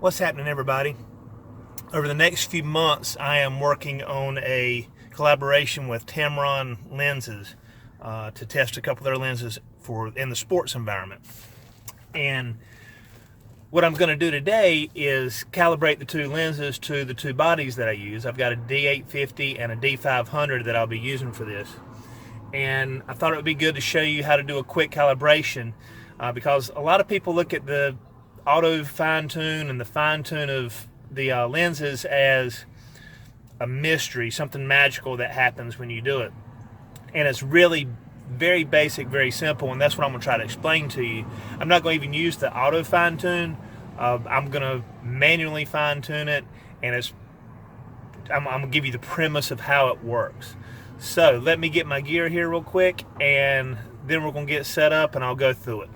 What's happening, everybody? Over the next few months, I am working on a collaboration with Tamron lenses to test a couple of their lenses for in the sports environment. And what I'm going to do today is calibrate the two lenses to the two bodies that I use. I've got a D850 and a D500 that I'll be using for this. And I thought it would be good to show you how to do a quick calibration because a lot of people look at the auto fine tune and the fine tune of the lenses as a mystery, something magical that happens when you do it. And it's really very basic, very simple, and that's what I'm going to try to explain to you. I'm not going to even use the auto fine tune. I'm going to manually fine tune it, and I'm going to give you the premise of how it works. So let me get my gear here real quick, and then we're going to get set up and I'll go through it.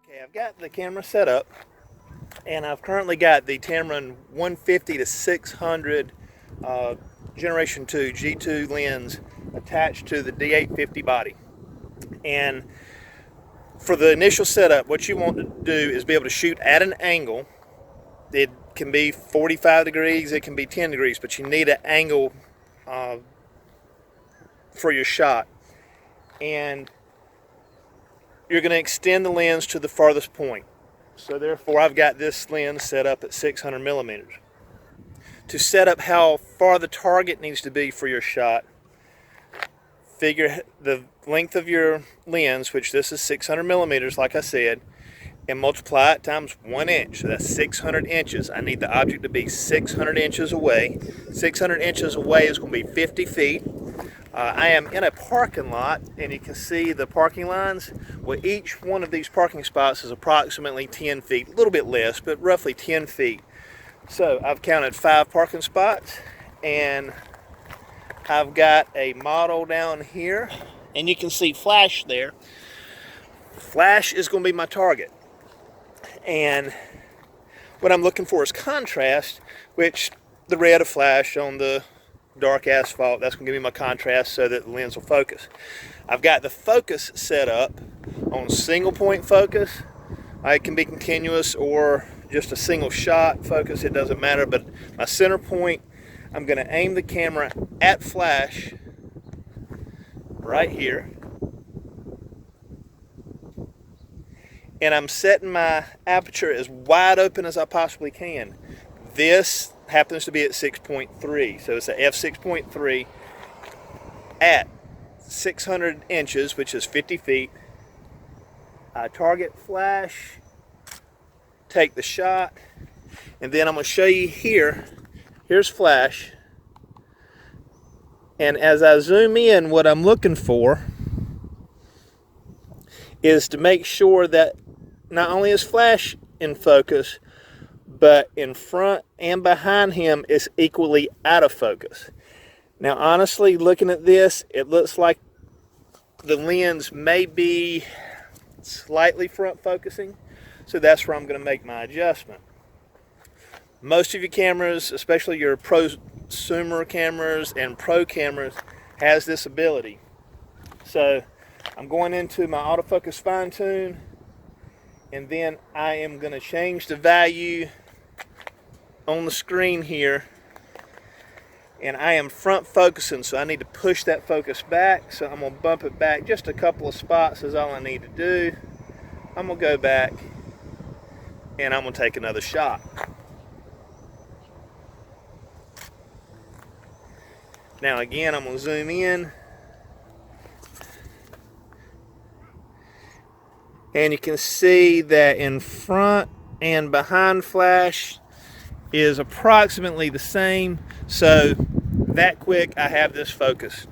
Okay, I've got the camera set up, and I've currently got the Tamron 150 to 600 Generation 2 G2 lens attached to the D850 body. And for the initial setup, what you want to do is be able to shoot at an angle. It can be 45 degrees, it can be 10 degrees, but you need an angle for your shot. And you're going to extend the lens to the farthest point. So therefore, I've got this lens set up at 600 millimeters. To set up how far the target needs to be for your shot, figure the length of your lens, which this is 600 millimeters, like I said, and multiply it times 1 inch. So that's 600 inches. I need the object to be 600 inches away. 600 inches away is going to be 50 feet. I am in a parking lot, and you can see the parking lines. Well, each one of these parking spots is approximately 10 feet, a little bit less, but roughly 10 feet. So I've counted 5 parking spots, and I've got a model down here, and you can see flash there. Flash is going to be my target. And what I'm looking for is contrast, which the red of flash on the dark asphalt, that's going to give me my contrast so that the lens will focus. I've got the focus set up on single point focus. It can be continuous or just a single shot focus, it doesn't matter, but my center point, I'm going to aim the camera at flash right here, and I'm setting my aperture as wide open as I possibly can. This happens to be at 6.3, so it's a f6.3 at 600 inches, which is 50 feet. I target flash, take the shot, and then I'm going to show you here. Here's flash, and as I zoom in, what I'm looking for is to make sure that not only is flash in focus, but in front and behind him is equally out of focus. Now, honestly, looking at this, it looks like the lens may be slightly front focusing, so that's where I'm going to make my adjustment. Most of your cameras, especially your prosumer cameras and pro cameras, has this ability. So I'm going into my autofocus fine tune, and then I am going to change the value on the screen here and I am front focusing, so I need to push that focus back. So I'm going to bump it back just a couple of spots is all I need to do. I'm going to go back and I'm going to take another shot. Now again, I'm going to zoom in, and you can see that in front and behind flash is approximately the same. So that quick I have this focus.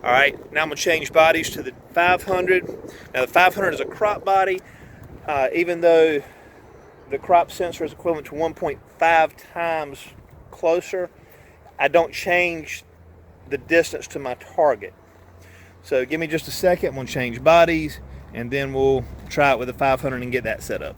All right, now I'm going to change bodies to the 500. Now the 500 is a crop body, even though the crop sensor is equivalent to 1.5 times closer, I don't change the distance to my target. So give me just a second. I'm going to change bodies, and then we'll try it with the 500 and get that set up.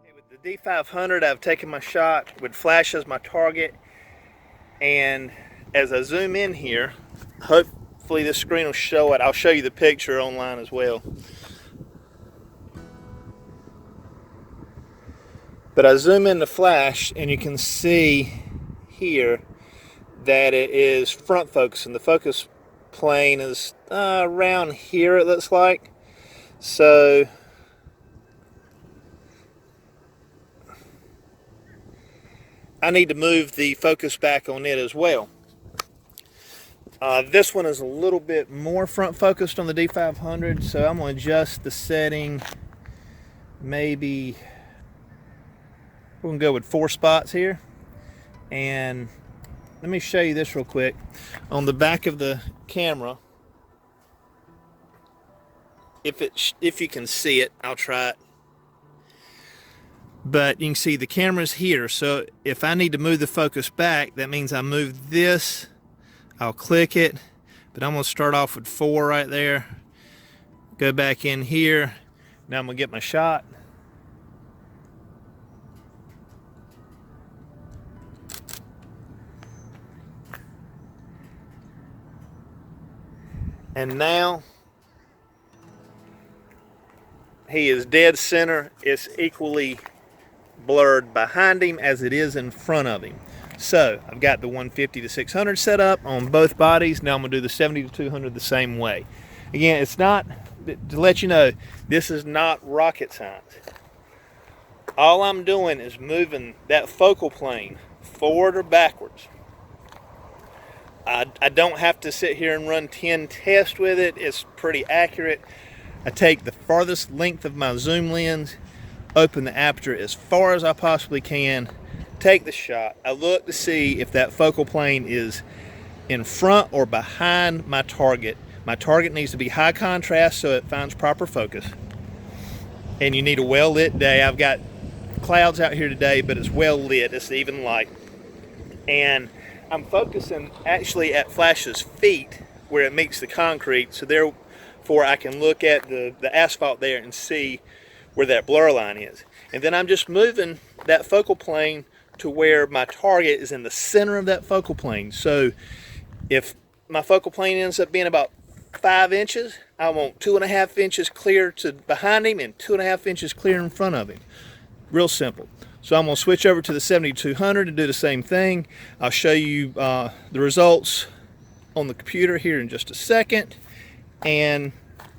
Okay, with the D500, I've taken my shot with flash as my target, and as I zoom in here, hopefully this screen will show it. I'll show you the picture online as well. But I zoom in the flash, and you can see here that it is front focus, and the focus plane is around here, it looks like. So I need to move the focus back on it as well. This one is a little bit more front focused on the D500, so I'm going to adjust the setting. Maybe we're going to go with 4 spots here. And let me show you this real quick. On the back of the camera, if you can see it, I'll try it. But you can see the camera's here, so if I need to move the focus back, that means I move this. I'll click it, but I'm going to start off with 4 right there. Go back in here. Now I'm going to get my shot. And now he is dead center. It's equally blurred behind him as it is in front of him. So I've got the 150 to 600 set up on both bodies. Now I'm going to do the 70 to 200 the same way. Again, it's not, to let you know, this is not rocket science. All I'm doing is moving that focal plane forward or backwards. I don't have to sit here and run 10 tests with it. It's pretty accurate. I take the farthest length of my zoom lens, open the aperture as far as I possibly can, take the shot. I look to see if that focal plane is in front or behind my target. My target needs to be high contrast so it finds proper focus. And you need a well-lit day. I've got clouds out here today, but it's well lit. It's even light. And I'm focusing actually at flash's feet where it meets the concrete, so therefore I can look at the asphalt there and see where that blur line is. And then I'm just moving that focal plane to where my target is in the center of that focal plane. So if my focal plane ends up being about 5 inches, I want 2.5 inches clear to behind him and 2.5 inches clear in front of him. Real simple. So I'm going to switch over to the 7200 and do the same thing. I'll show you the results on the computer here in just a second. And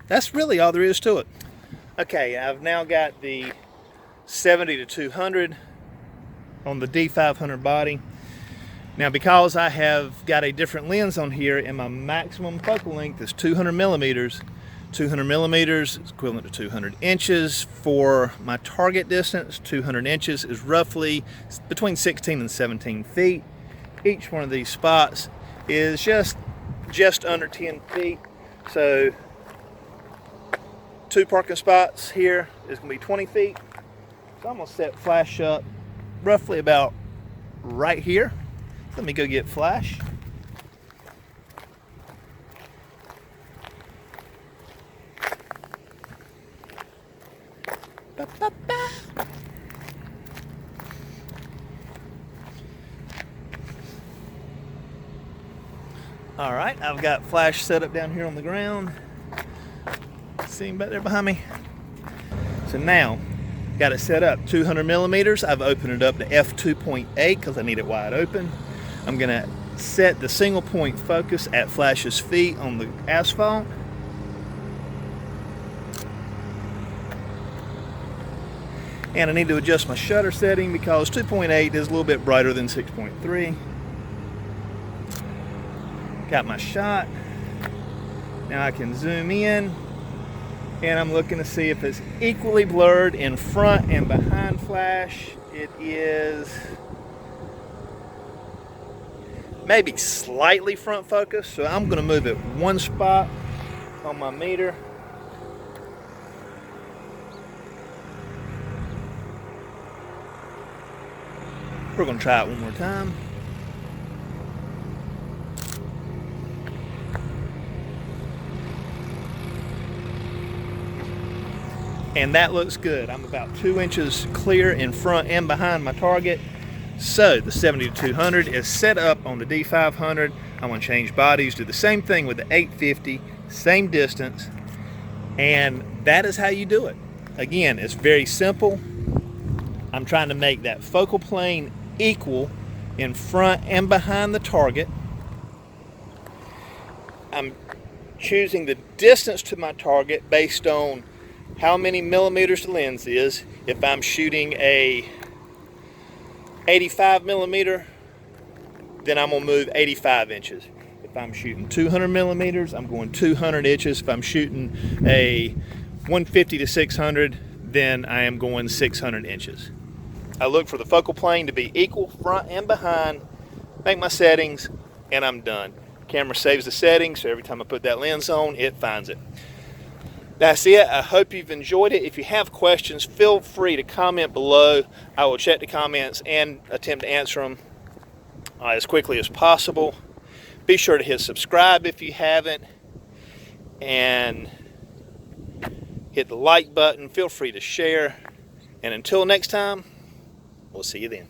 that's really all there is to it. Okay, I've now got the 70 to 200 on the D500 body. Now, because I have got a different lens on here and my maximum focal length is 200 millimeters, 200 millimeters is equivalent to 200 inches. For my target distance, 200 inches is roughly between 16 and 17 feet. Each one of these spots is just under 10 feet. So 2 parking spots here is going to be 20 feet. So I'm going to set flash up roughly about right here. Let me go get flash. Ba, ba, ba. All right, I've got flash set up down here on the ground. See him back there behind me? So now, got it set up 200 millimeters. I've opened it up to f2.8 because I need it wide open. I'm gonna set the single point focus at flash's feet on the asphalt. And I need to adjust my shutter setting because 2.8 is a little bit brighter than 6.3. Got my shot. Now I can zoom in, and I'm looking to see if it's equally blurred in front and behind flash. It is maybe slightly front focus, so I'm going to move it one spot on my meter. We're going to try it one more time. And that looks good. I'm about 2 inches clear in front and behind my target. So the 70-200 is set up on the D500. I'm going to change bodies, do the same thing with the 850, same distance, and that is how you do it. Again, it's very simple. I'm trying to make that focal plane equal in front and behind the target. I'm choosing the distance to my target based on how many millimeters the lens is. If I'm shooting a 85 millimeter, then I'm gonna move 85 inches. If I'm shooting 200 millimeters, I'm going 200 inches. If I'm shooting a 150 to 600, then I am going 600 inches. I look for the focal plane to be equal front and behind, make my settings, and I'm done. Camera saves the settings, so every time I put that lens on, it finds it. That's it. I hope you've enjoyed it. If you have questions, feel free to comment below. I will check the comments and attempt to answer them as quickly as possible. Be sure to hit subscribe if you haven't, and hit the like button. Feel free to share. And until next time, we'll see you then.